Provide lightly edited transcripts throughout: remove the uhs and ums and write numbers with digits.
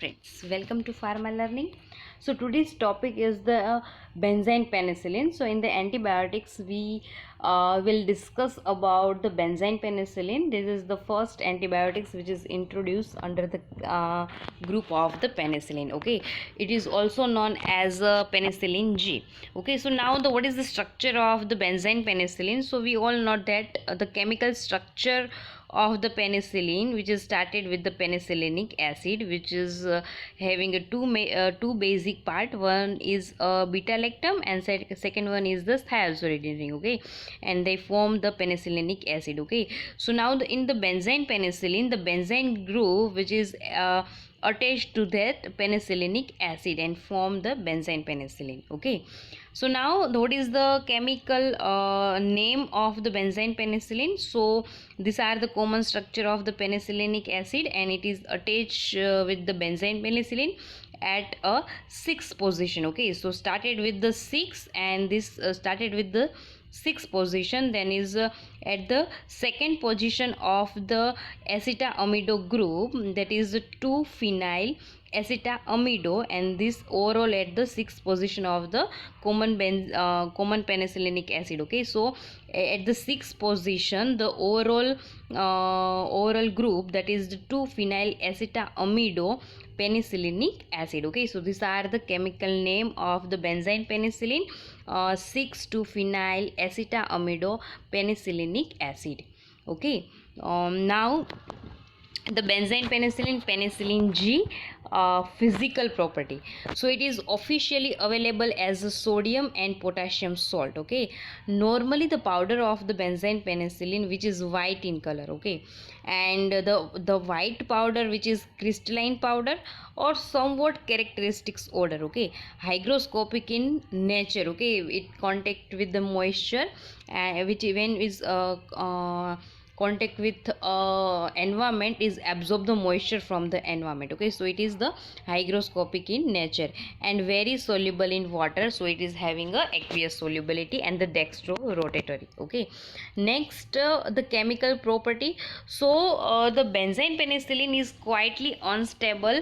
friends, welcome to Pharma Learning. So today's topic is the benzyne penicillin. So in the antibiotics we will discuss about the benzyne penicillin. This is the first antibiotics which is introduced under the group of the penicillin. Okay, it is also known as penicillin G. Okay, so now what is the structure of the benzyne penicillin? So we all know that the chemical structure of the penicillin, which is started with the penicillinic acid, which is having a two basic part. One is beta lactam and second one is the thiazolidine ring. Okay, and they form the penicillinic acid. Okay, so now in the benzyne penicillin, the benzyne group which is attached to that penicillinic acid and form the benzyne penicillin. Okay, so now what is the chemical name of the benzyne penicillin? So these are the common structure of the penicillinic acid, and it is attached with the benzyne penicillin at a 6th position. Okay, so started with the 6 and this started with the 6th position, then is at the 2nd position of the acetamido group, that is 2-phenyl acetamido, and this overall at the 6th position of the common penicillinic acid. Okay, so at the 6th position the overall group, that is the 2-phenyl acetamido penicillinic acid. Okay, so these are the chemical name of the benzyne penicillin, 6-2-phenyl acetamido penicillinic acid. Okay, now the benzyne penicillin G physical property. So it is officially available as a sodium and potassium salt. Okay, normally the powder of the benzyne penicillin, which is white in color. Okay, and the white powder, which is crystalline powder or somewhat characteristics odor. Okay, hygroscopic in nature. Okay, it contact with the moisture, which even is contact with environment is absorb the moisture from the environment. Okay, so it is the hygroscopic in nature and very soluble in water, so it is having a aqueous solubility and the dextro rotatory. Okay, next the chemical property. So the benzyne penicillin is quietly unstable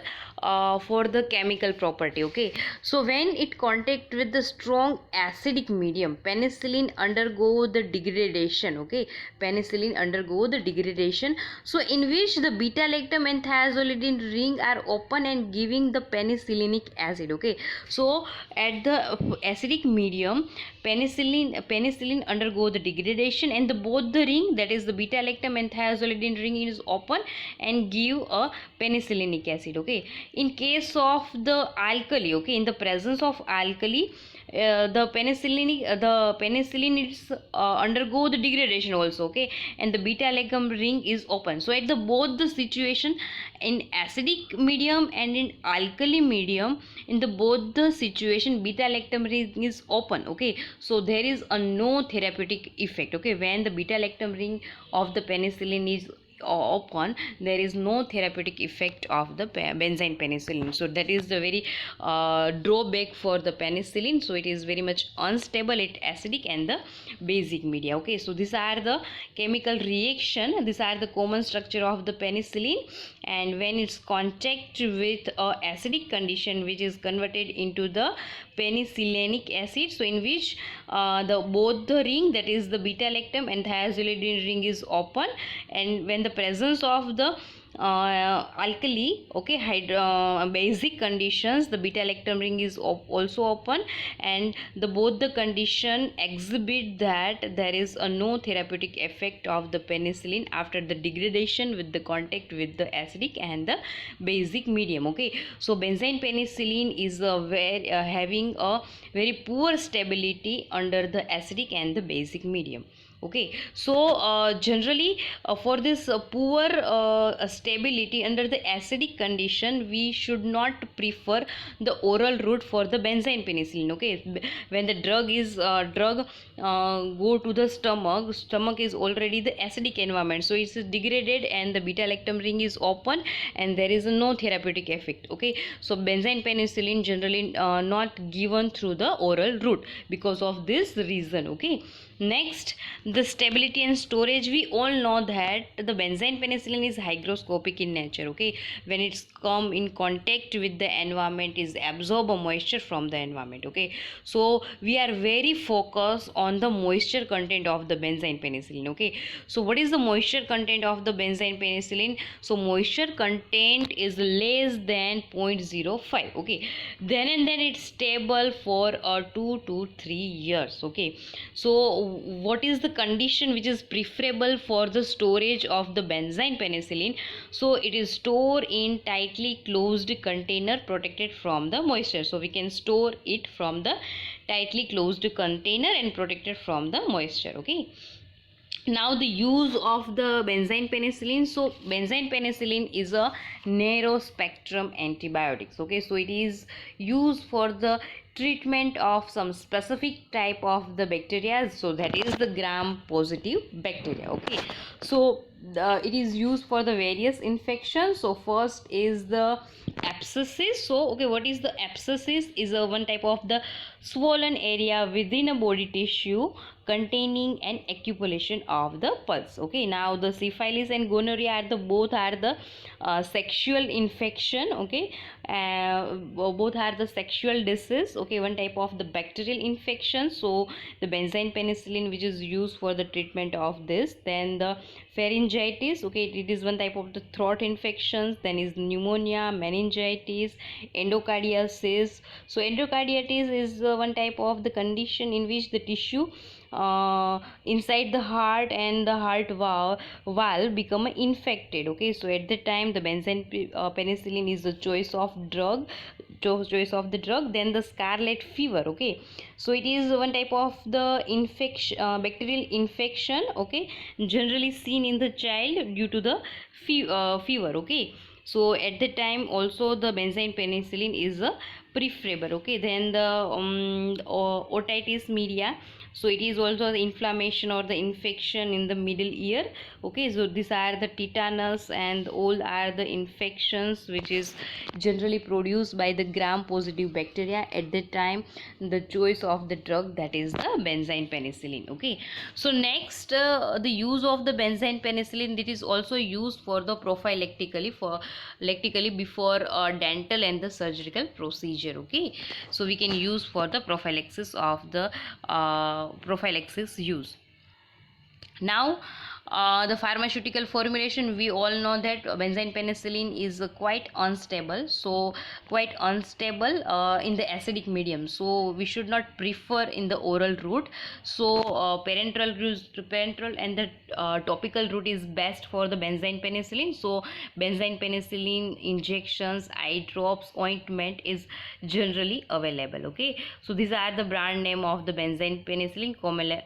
for the chemical property. Okay, so when it contact with the strong acidic medium, penicillin undergo the degradation. Okay, penicillin undergo the degradation, so in which the beta lactam and thiazolidine ring are open and giving the penicillinic acid. Okay, so at the acidic medium, penicillin undergo the degradation, and the both the ring, that is the beta lactam and thiazolidine ring, is open and give a penicillinic acid. Okay, in case of the alkali, okay, in the presence of alkali, the penicillin is undergo the degradation also. Okay, and the beta lactam ring is open. So at the both the situation, in acidic medium and in alkali medium, in the both the situation, beta lactam ring is open. Okay, so there is a no therapeutic effect. Okay, when the beta lactam ring of the penicillin is open, there is no therapeutic effect of the benzyne penicillin. So that is the very drawback for the penicillin. So it is very much unstable at acidic and the basic media. Okay, so these are the chemical reaction, these are the common structure of the penicillin, and when it's contact with a acidic condition, which is converted into the penicillinic acid, so in which both the ring, that is the beta lactam and thiazolidine ring, is open, and when the presence of the alkali, okay, basic conditions, the beta lactam ring is also open, and the both the condition exhibit that there is a no therapeutic effect of the penicillin after the degradation with the contact with the acidic and the basic medium. Okay, so benzyne penicillin is having a very poor stability under the acidic and the basic medium. Okay, so generally for this poor stability under the acidic condition, we should not prefer the oral route for the benzyne penicillin. Okay, when the drug go to the stomach is already the acidic environment, so it's degraded and the beta lactam ring is open and there is no therapeutic effect. Okay, so benzyne penicillin generally not given through the oral route because of this reason. Okay, Next, the stability and storage. We all know that the benzyl penicillin is hygroscopic in nature. Okay, when it's come in contact with the environment, is absorb a moisture from the environment. Okay, so we are very focused on the moisture content of the benzyl penicillin. Okay, so what is the moisture content of the benzyl penicillin? So moisture content is less than 0.05. Okay, then and then it's stable for 2 to 3 years. Okay, so what is the condition which is preferable for the storage of the benzyl penicillin? So it is stored in tightly closed container protected from the moisture. So we can store it from the tightly closed container and protected from the moisture. Okay, now the use of the benzyl penicillin. So benzyl penicillin is a narrow spectrum antibiotics. Okay, so it is used for the treatment of some specific type of the bacteria, so that is the gram positive bacteria. Okay, so it is used for the various infections. So first is the abscesses. So okay, what is the abscesses? Is a one type of the swollen area within a body tissue containing an accumulation of the pus. Okay, now the syphilis and gonorrhea are the both are the sexual infection. Okay, both are the sexual disease. Okay, one type of the bacterial infection. So the benzyl penicillin which is used for the treatment of this. Then the pharyngitis. Okay, it is one type of the throat infections. Then is pneumonia, meningitis, endocardiasis. So endocarditis is one type of the condition in which the tissue inside the heart and the heart valve become infected. Okay, so at the time the benzyl penicillin is the choice of the drug. Then the scarlet fever. Okay, so it is one type of the infection, bacterial infection. Okay, generally seen in the child due to the fever. Okay, so at the time also the benzyl penicillin is a preferable. Okay, then the otitis media. So it is also the inflammation or the infection in the middle ear. Okay, so these are the tetanus and all are the infections which is generally produced by the gram positive bacteria. At that time the choice of the drug, that is the benzyl penicillin. Okay, so next the use of the benzyl penicillin, it is also used for the prophylactically before dental and the surgical procedure. Okay, so we can use for the prophylaxis of the prophylaxis use. Now the pharmaceutical formulation, we all know that benzyl penicillin is quite unstable. So quite unstable in the acidic medium, so we should not prefer in the oral route. So parenteral and the topical route is best for the benzyl penicillin. So benzyl penicillin injections, eye drops, ointment is generally available. Okay, so these are the brand name of the benzyl penicillin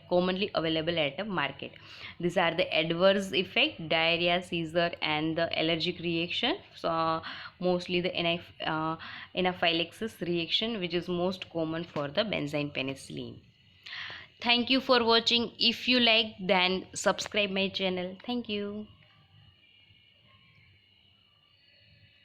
commonly available at the market. These are the adverse effect: diarrhea, seizure, and the allergic reaction. So mostly the anaphylaxis reaction, which is most common for the benzyl penicillin. Thank you for watching. If you like, then subscribe my channel. Thank you.